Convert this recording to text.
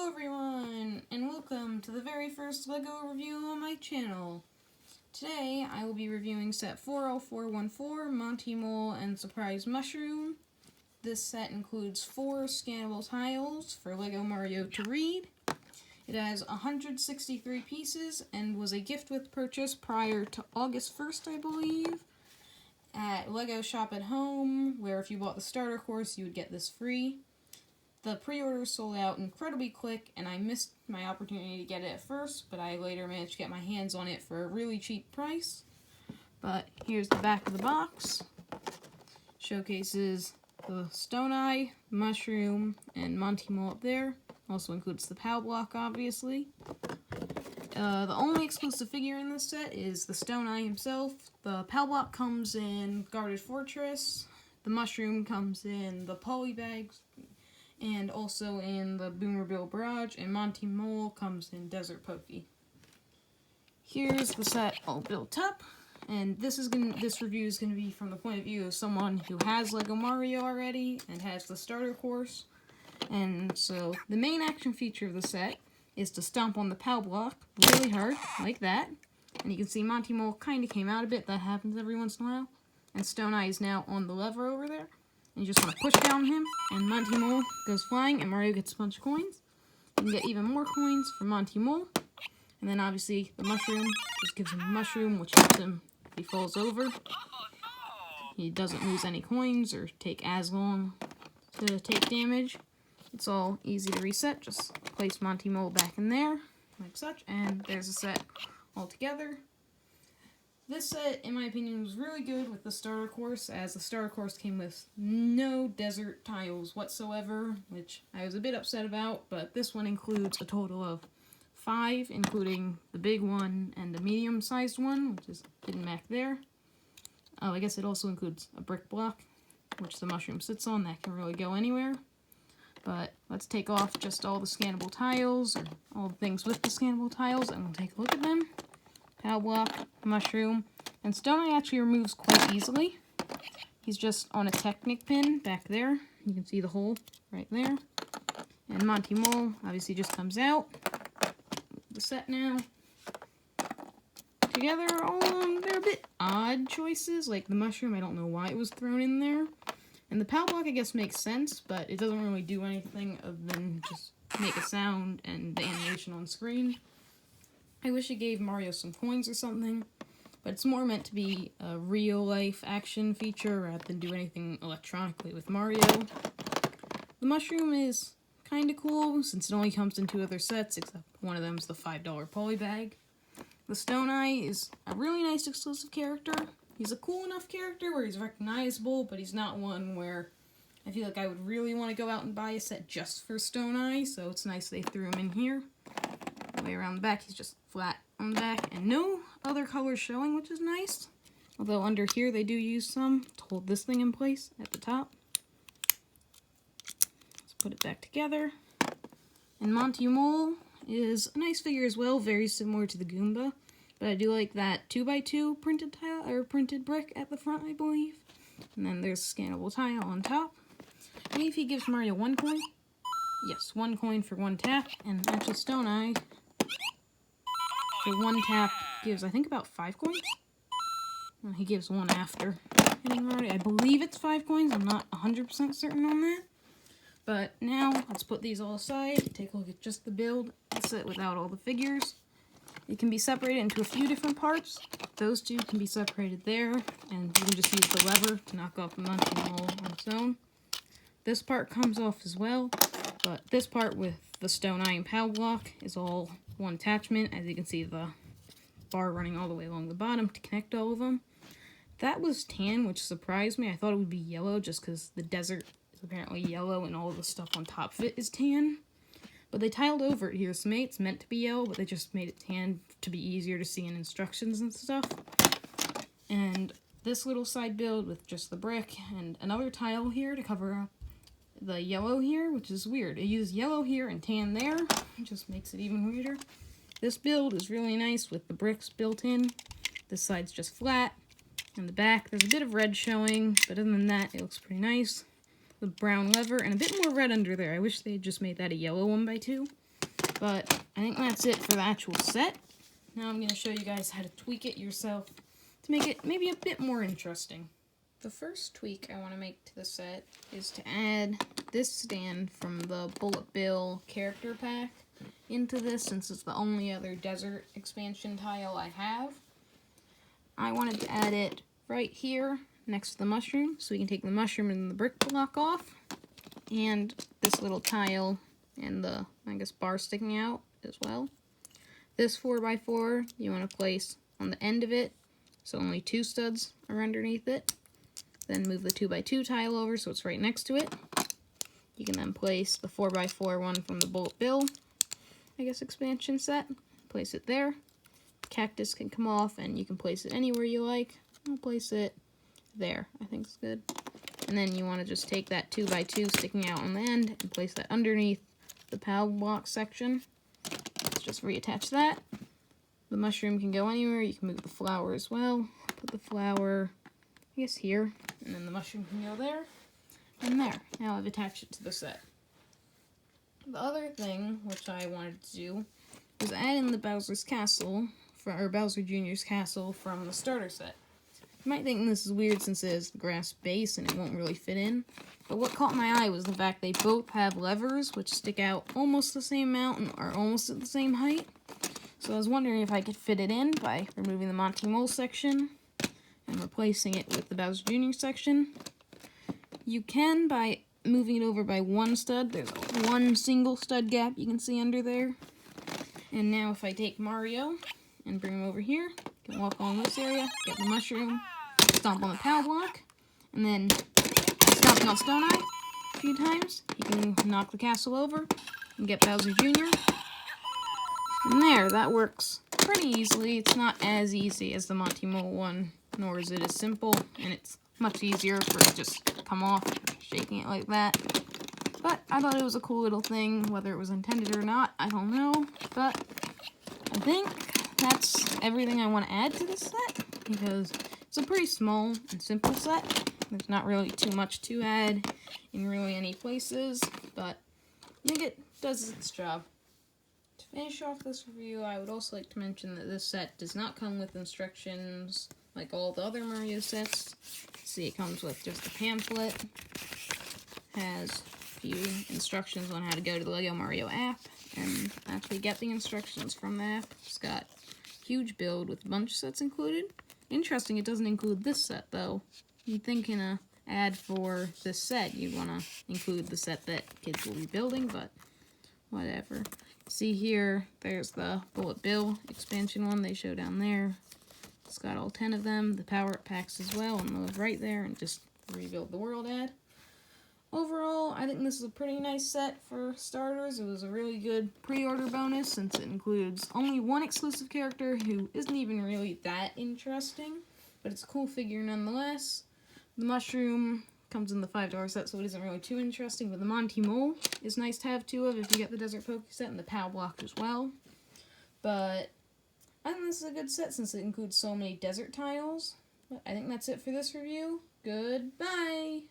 Hello everyone, and welcome to the very first LEGO review on my channel. Today, I will be reviewing set 40414, Monty Mole and Surprise Mushroom. This set includes 4 scannable tiles for LEGO Mario to read. It has 163 pieces and was a gift with purchase prior to August 1st, I believe, at LEGO Shop at Home, where if you bought the starter course, you would get this free. The pre-order sold out incredibly quick, and I missed my opportunity to get it at first, but I later managed to get my hands on it for a really cheap price. But here's the back of the box. Showcases the Stone Eye, Mushroom, and Monty Mole up there. Also includes the POW block, obviously. The only exclusive figure in this set is the Stone Eye himself. The POW block comes in Guarded Fortress. The Mushroom comes in the Poly Bags, and also in the Boomerbill Barrage, and Monty Mole comes in Desert Pokey. Here's the set all built up, and this review is gonna be from the point of view of someone who has LEGO Mario already and has the starter course. And so the main action feature of the set is to stomp on the POW block really hard, like that. And you can see Monty Mole kind of came out a bit. That happens every once in a while. And Stone Eye is now on the lever over there. And you just want to push down him, and Monty Mole goes flying, and Mario gets a bunch of coins. You can get even more coins for Monty Mole. And then obviously the Mushroom just gives him a Mushroom, which helps him if he falls over. He doesn't lose any coins or take as long to take damage. It's all easy to reset. Just place Monty Mole back in there, like such, and there's a set all together. This set, in my opinion, was really good with the starter course, as the starter course came with no desert tiles whatsoever, which I was a bit upset about, but this one includes a total of 5, including the big one and the medium-sized one, which is hidden back there. Oh, I guess it also includes a brick block, which the Mushroom sits on. That can really go anywhere. But let's take off just all the scannable tiles, or all the things with the scannable tiles, and we'll take a look at them. POW block, Mushroom, and Stone Eye actually removes quite easily. He's just on a Technic pin back there. You can see the hole right there. And Monty Mole obviously just comes out. The set now. Together, they're a bit odd choices. Like the Mushroom, I don't know why it was thrown in there. And the POW block, I guess, makes sense, but it doesn't really do anything other than just make a sound and the animation on screen. I wish it gave Mario some coins or something, but it's more meant to be a real-life action feature rather than do anything electronically with Mario. The Mushroom is kind of cool, since it only comes in 2 other sets, except one of them is the $5 Poly Bag. The Stone Eye is a really nice exclusive character. He's a cool enough character where he's recognizable, but he's not one where I feel like I would really want to go out and buy a set just for Stone Eye, so it's nice they threw him in here. Way around the back, he's just flat on the back, and no other colors showing, which is nice. Although under here they do use some to hold this thing in place at the top. Let's put it back together. And Monty Mole is a nice figure as well, very similar to the Goomba, but I do like that 2x2 printed tile or printed brick at the front, I believe. And then there's a scannable tile on top. Maybe if he gives Mario 1 coin. Yes, 1 coin for 1 tap, and actually Stone Eye for 1 tap gives, I think, about 5 coins. And he gives 1 after hitting Mario. I believe it's 5 coins. I'm not 100% certain on that. But now, let's put these all aside. Take a look at just the build. That's it without all the figures. It can be separated into a few different parts. Those 2 can be separated there, and you can just use the lever to knock off the Monty Mole on its own. This part comes off as well, but this part with the Stone Eye and POW block is all one attachment. As you can see, the bar running all the way along the bottom to connect all of them. That was tan, which surprised me. I thought it would be yellow just because the desert is apparently yellow and all of the stuff on top of it is tan. But they tiled over it here, so maybe it's meant to be yellow, but they just made it tan to be easier to see in instructions and stuff. And this little side build with just the brick and another tile here to cover up the yellow here, which is weird. It uses yellow here and tan there. It just makes it even weirder. This build is really nice with the bricks built in. This side's just flat. In the back, there's a bit of red showing, but other than that, it looks pretty nice. The brown lever and a bit more red under there. I wish they had just made that a yellow 1x2. But I think that's it for the actual set. Now I'm going to show you guys how to tweak it yourself to make it maybe a bit more interesting. The first tweak I want to make to the set is to add this stand from the Bullet Bill character pack into this, since it's the only other desert expansion tile I have. I wanted to add it right here next to the mushroom, so we can take the mushroom and the brick block off, and this little tile and the, I guess, bar sticking out as well. This 4x4 you want to place on the end of it, so only 2 studs are underneath it. Then move the 2x2 tile over so it's right next to it. You can then place the 4x4 one from the Bullet Bill, I guess, expansion set. Place it there. Cactus can come off and you can place it anywhere you like. I'll place it there. I think it's good. And then you want to just take that 2x2 sticking out on the end and place that underneath the POW block section. Let's just reattach that. The mushroom can go anywhere. You can move the flower as well. Put the flower, I guess, here. And then the mushroom can go there. And there. Now I've attached it to the set. The other thing, which I wanted to do, was add in the Bowser's Castle, or Bowser Jr.'s Castle from the starter set. You might think this is weird since it has the grass base and it won't really fit in, but what caught my eye was the fact they both have levers which stick out almost the same amount and are almost at the same height. So I was wondering if I could fit it in by removing the Monty Mole section and replacing it with the Bowser Jr. section. You can by moving it over by 1 stud. There's one single stud gap you can see under there. And now if I take Mario and bring him over here, you can walk along this area, get the mushroom, stomp on the POW block, and then stomping on Stone Eye a few times, you can knock the castle over and get Bowser Jr. And there, that works pretty easily. It's not as easy as the Monty Mole one, nor is it as simple, and it's much easier for it to just come off, shaking it like that. But I thought it was a cool little thing, whether it was intended or not, I don't know. But I think that's everything I want to add to this set, because it's a pretty small and simple set. There's not really too much to add in really any places, but I think it does its job. To finish off this review, I would also like to mention that this set does not come with instructions like all the other Mario sets. See, it comes with just a pamphlet, has a few instructions on how to go to the LEGO Mario app, and actually get the instructions from the app. It's got a huge build with a bunch of sets included. Interesting, it doesn't include this set, though. You'd think in a ad for this set, you'd want to include the set that kids will be building, but whatever. See here, there's the Bullet Bill expansion one they show down there. It's got all 10 of them, the power-up packs as well, and those right there, and just rebuild the world ad. Overall, I think this is a pretty nice set for starters. It was a really good pre-order bonus since it includes only one exclusive character who isn't even really that interesting, but it's a cool figure nonetheless. The mushroom comes in the $5 set, so it isn't really too interesting, but the Monty Mole is nice to have 2 of if you get the Desert Poke set, and the POW block as well. But I think this is a good set since it includes so many desert tiles. But I think that's it for this review. Goodbye!